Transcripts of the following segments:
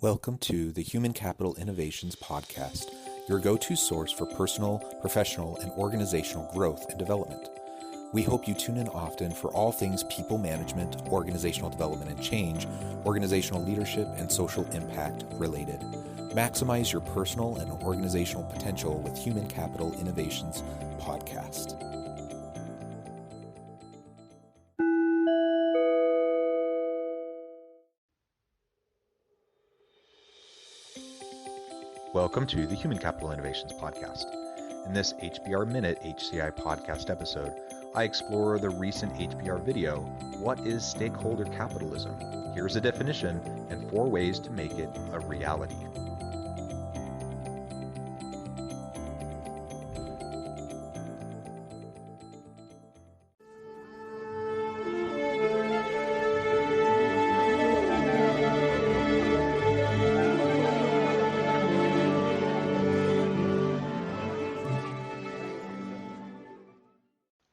Welcome to the Human Capital Innovations Podcast, your go-to source for personal, professional, and organizational growth and development. We hope you tune in often for all things people management, organizational development and change, organizational leadership, and social impact related. Maximize your personal and organizational potential with Human Capital Innovations Podcast. Welcome to the Human Capital Innovations Podcast. In this HBR Minute HCI podcast episode, I explore the recent HBR video, What is Stakeholder Capitalism? Here's a definition and 4 ways to make it a reality.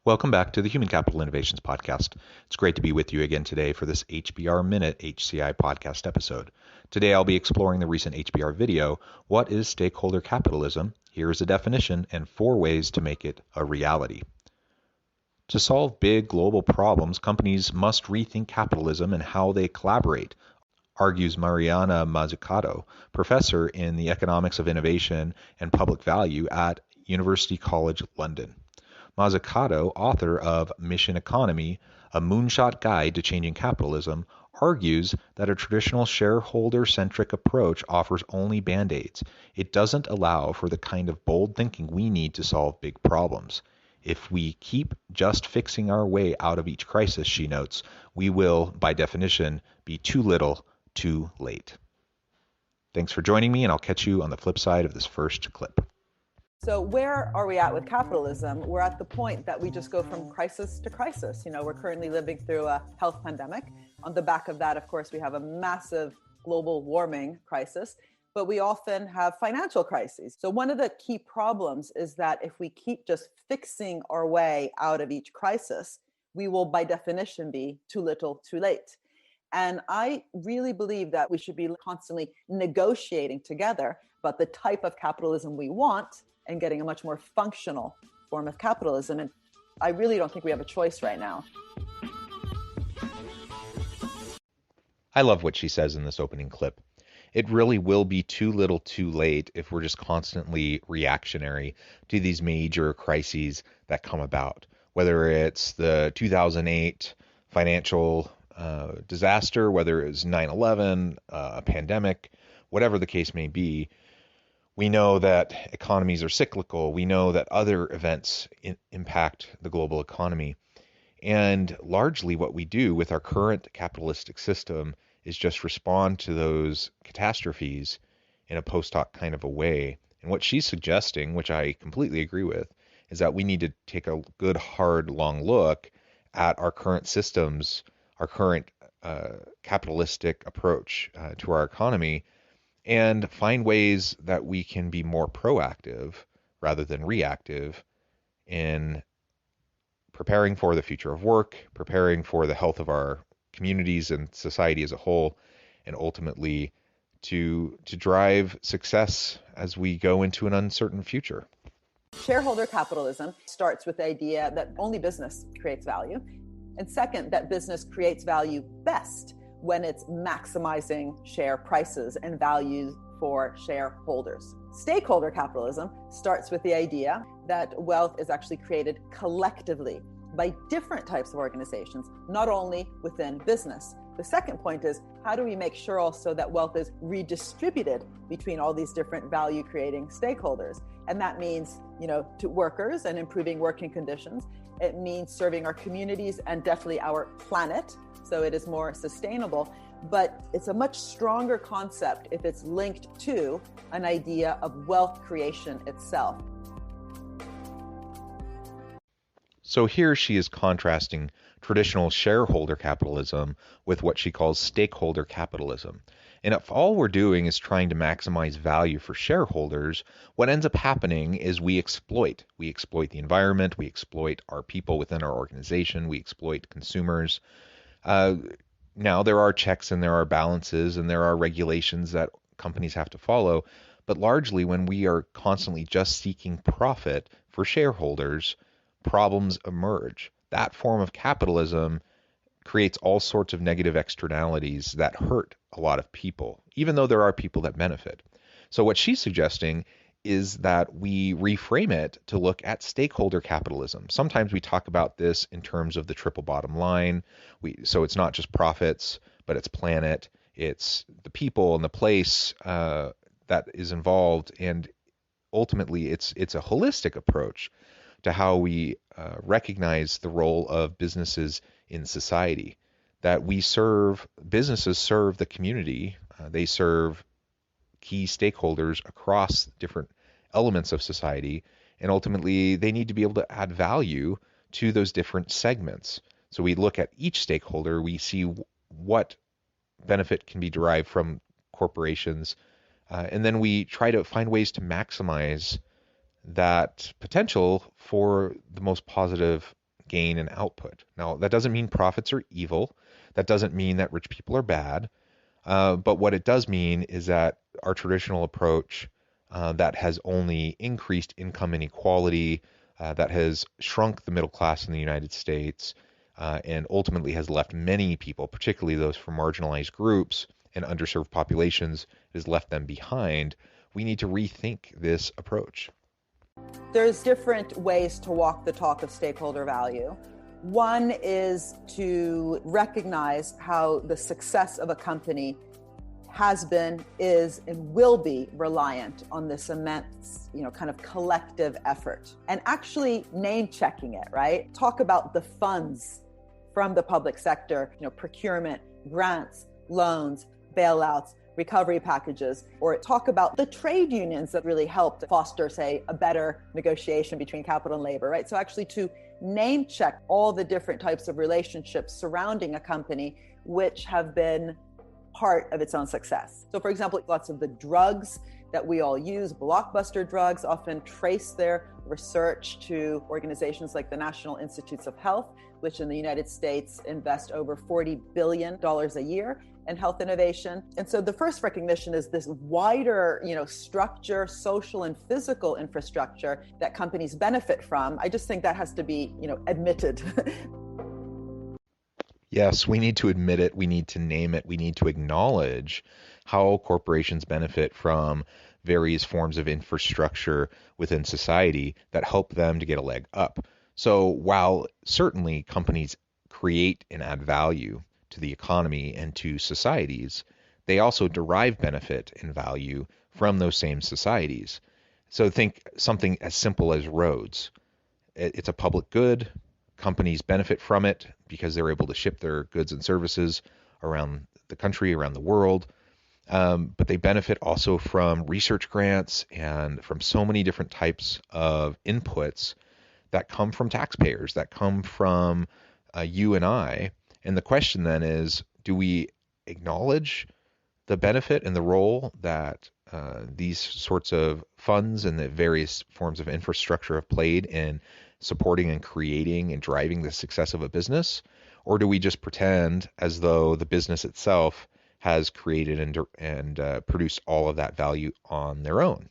Welcome back to the Human Capital Innovations Podcast. It's great to be with you again today for this HBR Minute HCI podcast episode. Today I'll be exploring the recent HBR video, What is Stakeholder Capitalism? Here is a definition and 4 ways to make it a reality. To solve big global problems, companies must rethink capitalism and how they collaborate, argues Mariana Mazzucato, professor in the economics of innovation and public value at University College London. Mazzucato, author of Mission Economy, A Moonshot Guide to Changing Capitalism, argues that a traditional shareholder-centric approach offers only band-aids. It doesn't allow for the kind of bold thinking we need to solve big problems. If we keep just fixing our way out of each crisis, she notes, we will, by definition, be too little, too late. Thanks for joining me, and I'll catch you on the flip side of this first clip. So where are we at with capitalism? We're at the point that we just go from crisis to crisis. We're currently living through a health pandemic. On the back of that, of course, we have a massive global warming crisis, but we often have financial crises. So one of the key problems is that if we keep just fixing our way out of each crisis, we will by definition be too little, too late. And I really believe that we should be constantly negotiating together about the type of capitalism we want and getting a much more functional form of capitalism. And I really don't think we have a choice right now. I love what she says in this opening clip. It really will be too little too late if we're just constantly reactionary to these major crises that come about, whether it's the 2008 financial disaster, whether it's 9/11, a pandemic, whatever the case may be. We know that economies are cyclical. We know that other events impact the global economy. And largely what we do with our current capitalistic system is just respond to those catastrophes in a post hoc kind of a way. And what she's suggesting, which I completely agree with, is that we need to take a good, hard, long look at our current systems, our current capitalistic approach to our economy, and find ways that we can be more proactive rather than reactive in preparing for the future of work, preparing for the health of our communities and society as a whole, and ultimately to drive success as we go into an uncertain future. Shareholder capitalism starts with the idea that only business creates value. And second, that business creates value best when it's maximizing share prices and values for shareholders. Stakeholder capitalism starts with the idea that wealth is actually created collectively by different types of organizations, not only within business. The second point is, how do we make sure also that wealth is redistributed between all these different value creating stakeholders? And that means, to workers and improving working conditions. It means serving our communities and definitely our planet, so it is more sustainable. But it's a much stronger concept if it's linked to an idea of wealth creation itself. So here she is contrasting traditional shareholder capitalism with what she calls stakeholder capitalism. And if all we're doing is trying to maximize value for shareholders, what ends up happening is we exploit. We exploit the environment, we exploit our people within our organization, we exploit consumers. Now, there are checks and there are balances and there are regulations that companies have to follow. But largely, when we are constantly just seeking profit for shareholders, problems emerge. That form of capitalism creates all sorts of negative externalities that hurt a lot of people, even though there are people that benefit. So, what she's suggesting is that we reframe it to look at stakeholder capitalism. Sometimes we talk about this in terms of the triple bottom line. So it's not just profits, but it's planet, it's the people and the place that is involved, and ultimately it's a holistic approach to how we recognize the role of businesses in society. That businesses serve the community, they serve key stakeholders across different elements of society, and ultimately they need to be able to add value to those different segments. So we look at each stakeholder, we see what benefit can be derived from corporations, and then we try to find ways to maximize that potential for the most positive gain and output. Now, that doesn't mean profits are evil. That doesn't mean that rich people are bad. But what it does mean is that our traditional approach that has only increased income inequality, that has shrunk the middle class in the United States, and ultimately has left many people, particularly those from marginalized groups and underserved populations, has left them behind. We need to rethink this approach. There's different ways to walk the talk of stakeholder value. One is to recognize how the success of a company has been, is, and will be reliant on this immense, kind of collective effort, and actually name checking it, right? Talk about the funds from the public sector, procurement, grants, loans, bailouts, recovery packages, or talk about the trade unions that really helped foster, say, a better negotiation between capital and labor, right? So actually to name check all the different types of relationships surrounding a company which have been part of its own success. So for example, lots of the drugs that we all use, blockbuster drugs, often trace their research to organizations like the National Institutes of Health, which in the United States invest over $40 billion a year in health innovation. And so the first recognition is this wider, structure, social and physical infrastructure that companies benefit from. I just think that has to be, admitted. Yes, we need to admit it. We need to name it. We need to acknowledge how corporations benefit from various forms of infrastructure within society that help them to get a leg up. So while certainly companies create and add value to the economy and to societies, they also derive benefit and value from those same societies. So think something as simple as roads. It's a public good. Companies benefit from it because they're able to ship their goods and services around the country, around the world. But they benefit also from research grants and from so many different types of inputs that come from taxpayers, that come from you and I. And the question then is, do we acknowledge the benefit and the role that these sorts of funds and the various forms of infrastructure have played in supporting and creating and driving the success of a business? Or do we just pretend as though the business itself has created and produced all of that value on their own?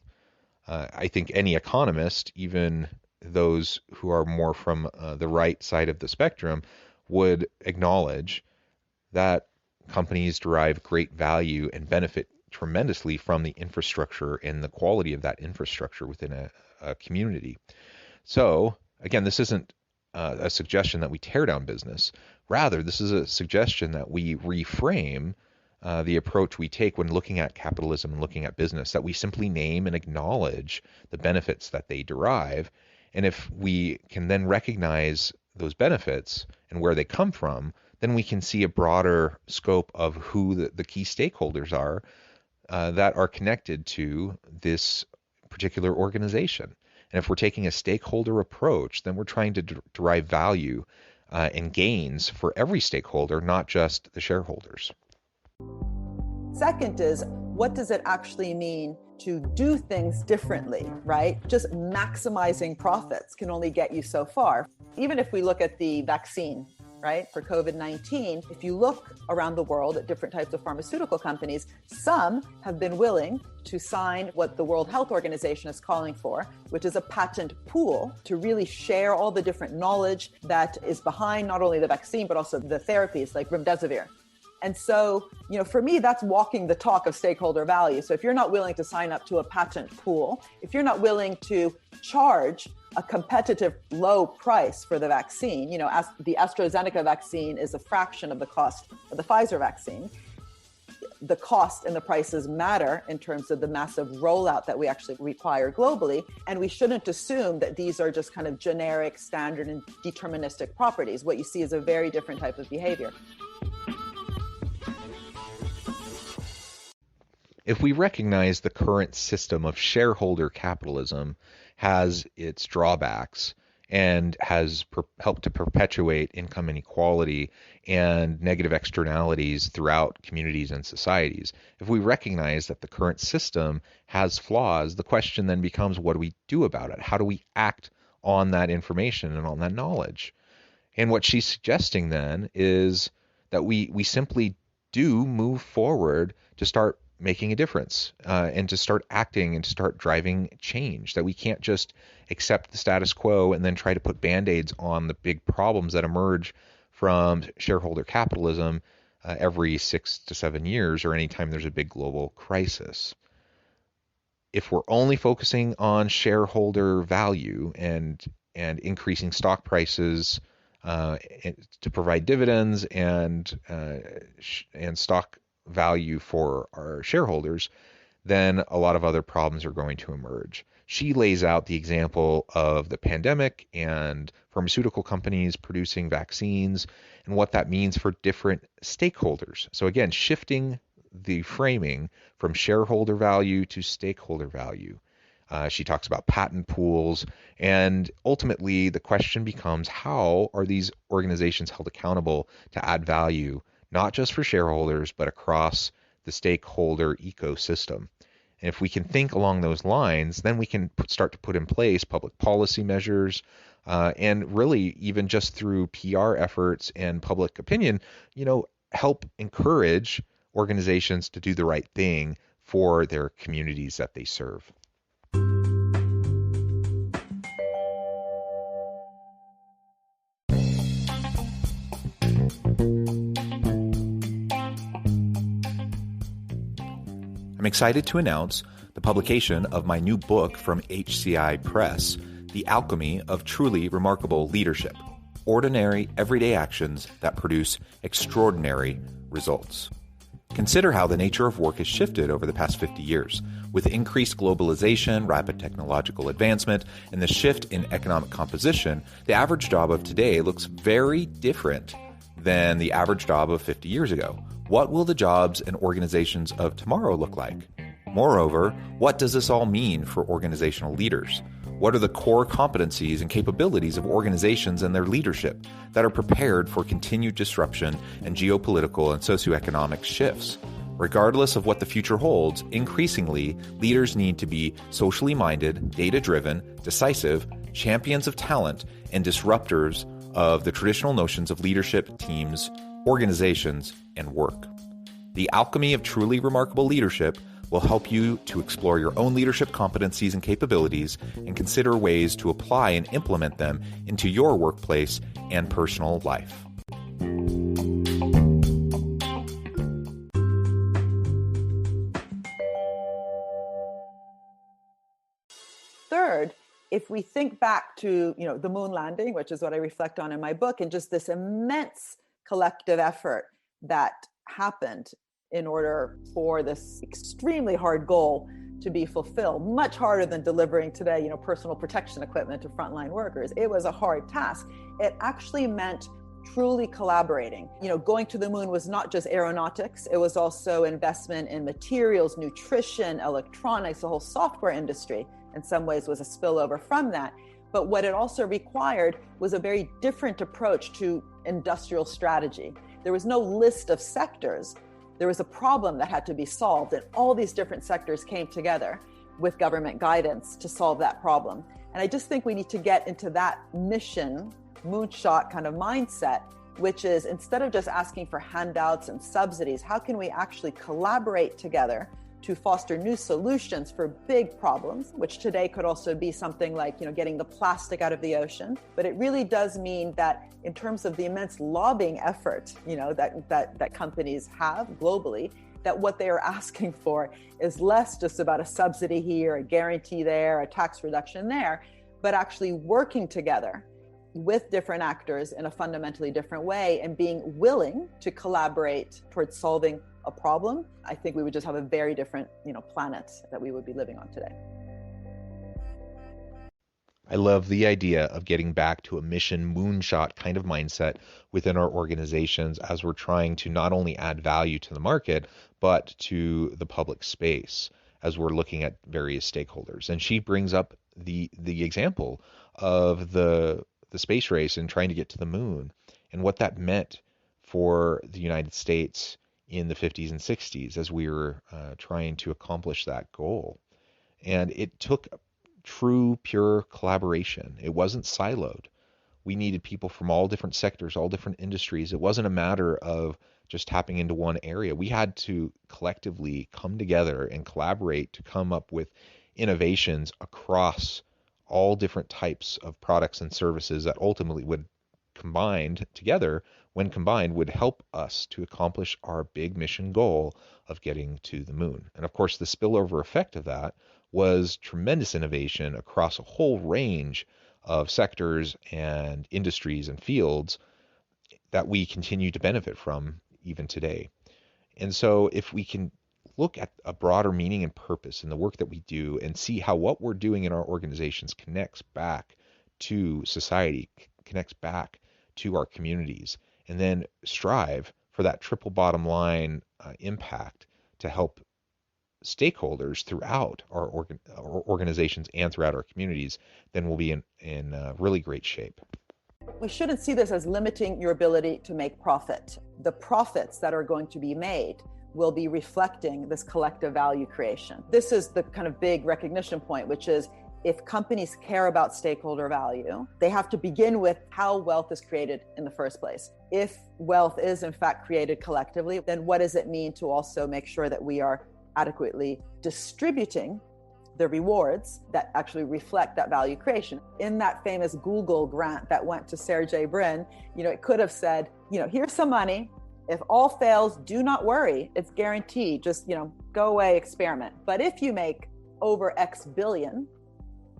I think any economist, even those who are more from the right side of the spectrum, would acknowledge that companies derive great value and benefit tremendously from the infrastructure and the quality of that infrastructure within a community. So again, this isn't a suggestion that we tear down business. Rather, this is a suggestion that we reframe the approach we take when looking at capitalism and looking at business, that we simply name and acknowledge the benefits that they derive. And if we can then recognize those benefits and where they come from, then we can see a broader scope of who the key stakeholders are that are connected to this particular organization. And if we're taking a stakeholder approach, then we're trying to derive value and gains for every stakeholder, not just the shareholders. Second is, what does it actually mean to do things differently, right? Just maximizing profits can only get you so far. Even if we look at the vaccine, right? For COVID-19, if you look around the world at different types of pharmaceutical companies, some have been willing to sign what the World Health Organization is calling for, which is a patent pool to really share all the different knowledge that is behind not only the vaccine, but also the therapies like remdesivir. And so, for me, that's walking the talk of stakeholder value. So if you're not willing to sign up to a patent pool, if you're not willing to charge a competitive low price for the vaccine, as the AstraZeneca vaccine is a fraction of the cost of the Pfizer vaccine, the cost and the prices matter in terms of the massive rollout that we actually require globally. And we shouldn't assume that these are just kind of generic, standard, and deterministic properties. What you see is a very different type of behavior. If we recognize the current system of shareholder capitalism has its drawbacks and has helped to perpetuate income inequality and negative externalities throughout communities and societies, if we recognize that the current system has flaws, the question then becomes, what do we do about it? How do we act on that information and on that knowledge? And what she's suggesting then is that we simply do move forward to start making a difference and to start acting and to start driving change, that we can't just accept the status quo and then try to put band-aids on the big problems that emerge from shareholder capitalism every 6 to 7 years or anytime there's a big global crisis. If we're only focusing on shareholder value and increasing stock prices to provide dividends and stock value for our shareholders, then a lot of other problems are going to emerge. She lays out the example of the pandemic and pharmaceutical companies producing vaccines and what that means for different stakeholders. So again, shifting the framing from shareholder value to stakeholder value. She talks about patent pools, and ultimately the question becomes, how are these organizations held accountable to add value, not just for shareholders, but across the stakeholder ecosystem? And if we can think along those lines, then we can start to put in place public policy measures, and really even just through PR efforts and public opinion, help encourage organizations to do the right thing for their communities that they serve. I'm excited to announce the publication of my new book from HCI Press, The Alchemy of Truly Remarkable Leadership: Ordinary, Everyday Actions that Produce Extraordinary Results. Consider how the nature of work has shifted over the past 50 years. With increased globalization, rapid technological advancement, and the shift in economic composition, the average job of today looks very different than the average job of 50 years ago. What will the jobs and organizations of tomorrow look like? Moreover, what does this all mean for organizational leaders? What are the core competencies and capabilities of organizations and their leadership that are prepared for continued disruption and geopolitical and socioeconomic shifts? Regardless of what the future holds, increasingly, leaders need to be socially minded, data-driven, decisive, champions of talent, and disruptors of the traditional notions of leadership, teams, organizations, and work. The Alchemy of Truly Remarkable Leadership will help you to explore your own leadership competencies and capabilities and consider ways to apply and implement them into your workplace and personal life. Third, if we think back to, the moon landing, which is what I reflect on in my book, and just this immense collective effort that happened in order for this extremely hard goal to be fulfilled, much harder than delivering today, personal protection equipment to frontline workers. It was a hard task. It actually meant truly collaborating. Going to the moon was not just aeronautics. It was also investment in materials, nutrition, electronics, the whole software industry in some ways was a spillover from that. But what it also required was a very different approach to industrial strategy. There was no list of sectors. There was a problem that had to be solved, and all these different sectors came together with government guidance to solve that problem. And I just think we need to get into that mission, moonshot kind of mindset which is instead of just asking for handouts and subsidies, how can we actually collaborate together to foster new solutions for big problems, which today could also be something like, getting the plastic out of the ocean. But it really does mean that in terms of the immense lobbying effort, that companies have globally, that what they are asking for is less just about a subsidy here, a guarantee there, a tax reduction there, but actually working together with different actors in a fundamentally different way and being willing to collaborate towards solving a problem. I think we would just have a very different, planet that we would be living on today. I love the idea of getting back to a mission moonshot kind of mindset within our organizations as we're trying to not only add value to the market, but to the public space as we're looking at various stakeholders. And she brings up the example of the space race and trying to get to the moon and what that meant for the United States in the 50s and 60s as we were trying to accomplish that goal. And it took true, pure collaboration. It wasn't siloed. We needed people from all different sectors, all different industries. It wasn't a matter of just tapping into one area. We had to collectively come together and collaborate to come up with innovations across all different types of products and services that ultimately would when combined, would help us to accomplish our big mission goal of getting to the moon. And of course, the spillover effect of that was tremendous innovation across a whole range of sectors and industries and fields that we continue to benefit from even today. And so if we can look at a broader meaning and purpose in the work that we do and see how what we're doing in our organizations connects back to society, connects back to our communities, and then strive for that triple bottom line impact to help stakeholders throughout our organizations and throughout our communities, then we'll be in really great shape. We shouldn't see this as limiting your ability to make profit. The profits that are going to be made will be reflecting this collective value creation. This is the kind of big recognition point, which is if companies care about stakeholder value, they have to begin with how wealth is created in the first place. If wealth is in fact created collectively, then what does it mean to also make sure that we are adequately distributing the rewards that actually reflect that value creation? In that famous Google grant that went to Sergey Brin, it could have said, here's some money. If all fails, do not worry. It's guaranteed. Just, go away, experiment. But if you make over X billion,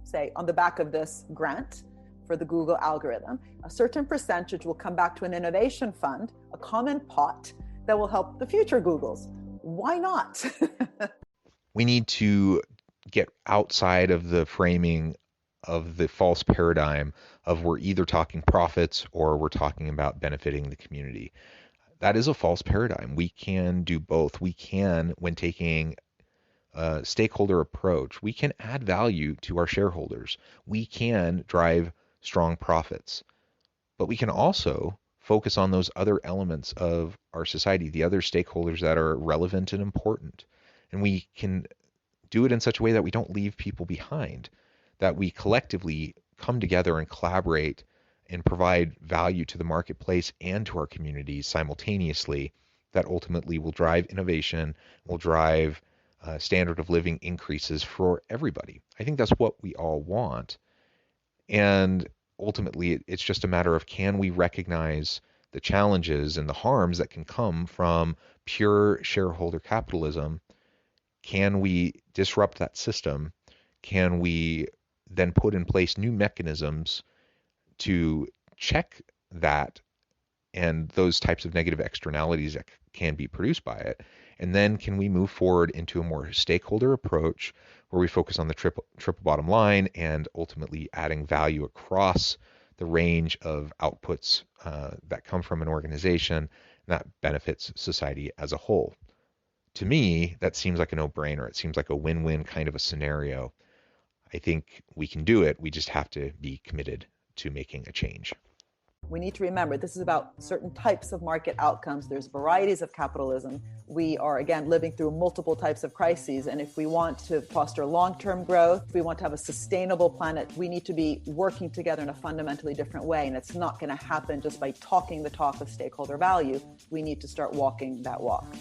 say on the back of this grant for the Google algorithm, a certain percentage will come back to an innovation fund, a common pot that will help the future Googles. Why not? We need to get outside of the framing of the false paradigm of we're either talking profits or we're talking about benefiting the community. That is a false paradigm. We can do both. We can, when taking a stakeholder approach, we can add value to our shareholders. We can drive strong profits, but we can also focus on those other elements of our society, the other stakeholders that are relevant and important. And we can do it in such a way that we don't leave people behind, that we collectively come together and collaborate and provide value to the marketplace and to our communities simultaneously, that ultimately will drive innovation, will drive standard of living increases for everybody. I think that's what we all want. And ultimately, it's just a matter of, can we recognize the challenges and the harms that can come from pure shareholder capitalism? Can we disrupt that system? Can we then put in place new mechanisms to check that and those types of negative externalities that can be produced by it? And then can we move forward into a more stakeholder approach where we focus on the triple bottom line and ultimately adding value across the range of outputs that come from an organization that benefits society as a whole? To me, that seems like a no-brainer. It seems like a win-win kind of a scenario. I think we can do it. We just have to be committed to making a change. We need to remember this is about certain types of market outcomes. There's varieties of capitalism. We are, again, living through multiple types of crises. And if we want to foster long-term growth, if we want to have a sustainable planet, we need to be working together in a fundamentally different way. And it's not going to happen just by talking the talk of stakeholder value. We need to start walking that walk.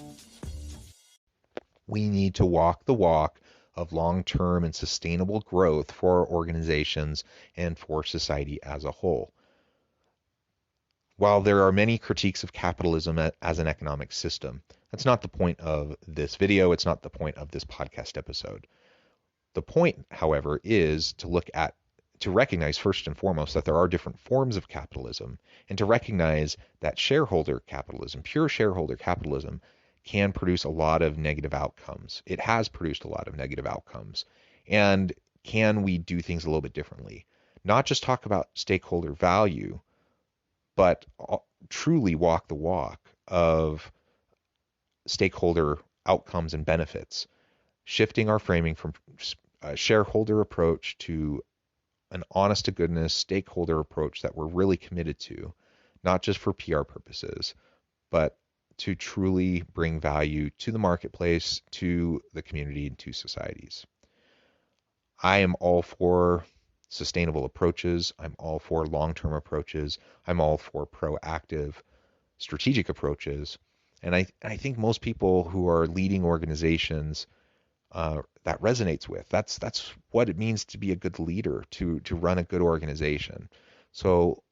We need to walk the walk of long-term and sustainable growth for our organizations and for society as a whole. While there are many critiques of capitalism as an economic system, that's not the point of this video. It's not the point of this podcast episode. The point, however, is to recognize first and foremost that there are different forms of capitalism, and to recognize that shareholder capitalism, pure shareholder capitalism, can produce a lot of negative outcomes. It has produced a lot of negative outcomes. And can we do things a little bit differently? Not just talk about stakeholder value, but truly walk the walk of stakeholder outcomes and benefits, shifting our framing from a shareholder approach to an honest to goodness stakeholder approach that we're really committed to, not just for PR purposes, but to truly bring value to the marketplace, to the community, and to societies. I am all for sustainable approaches. I'm all for long-term approaches. I'm all for proactive, strategic approaches. And I think most people who are leading organizations that resonates with. That's what it means to be a good leader, to run a good organization. So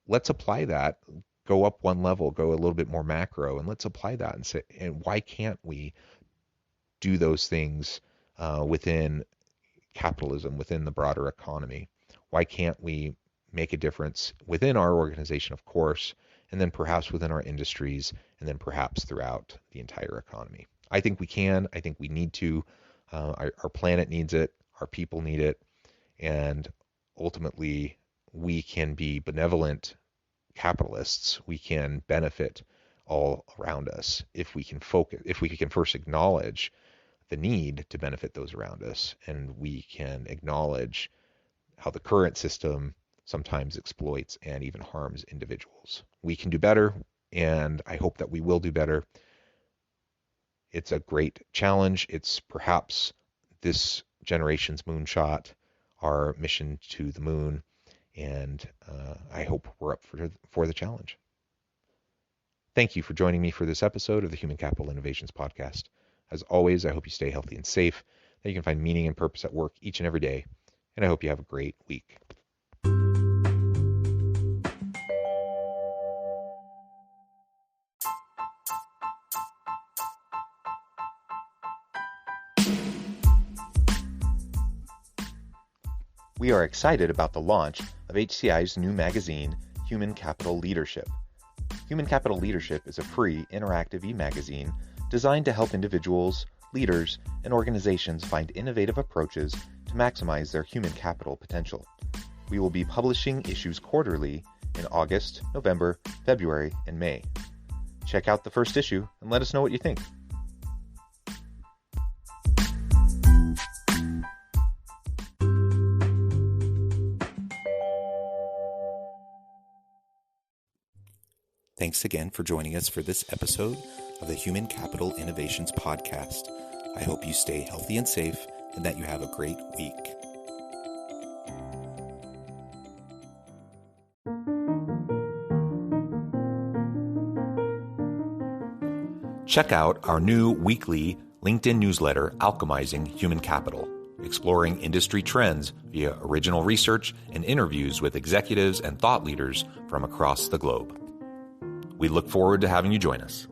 let's apply that. Go up one level, go a little bit more macro, and let's apply that and say, and why can't we do those things within capitalism, within the broader economy? Why can't we make a difference within our organization, of course, and then perhaps within our industries, and then perhaps throughout the entire economy? I think we can. I think we need to. Our planet needs it. Our people need it. And ultimately, we can be benevolent capitalists. We can benefit all around us if we can focus, if we can first acknowledge the need to benefit those around us, and we can acknowledge how the current system sometimes exploits and even harms individuals. We can do better, and I hope that we will do better. It's a great challenge. It's perhaps this generation's moonshot, our mission to the moon, and I hope we're up for the challenge. Thank you for joining me for this episode of the Human Capital Innovations Podcast. As always, I hope you stay healthy and safe, that you can find meaning and purpose at work each and every day, and I hope you have a great week. We are excited about the launch of HCI's new magazine, Human Capital Leadership. Human Capital Leadership is a free, interactive e-magazine designed to help individuals, leaders, and organizations find innovative approaches to maximize their human capital potential. We will be publishing issues quarterly in August, November, February, and May. Check out the first issue and let us know what you think. Thanks again for joining us for this episode of the Human Capital Innovations Podcast. I hope you stay healthy and safe and that you have a great week. Check out our new weekly LinkedIn newsletter, Alchemizing Human Capital, exploring industry trends via original research and interviews with executives and thought leaders from across the globe. We look forward to having you join us.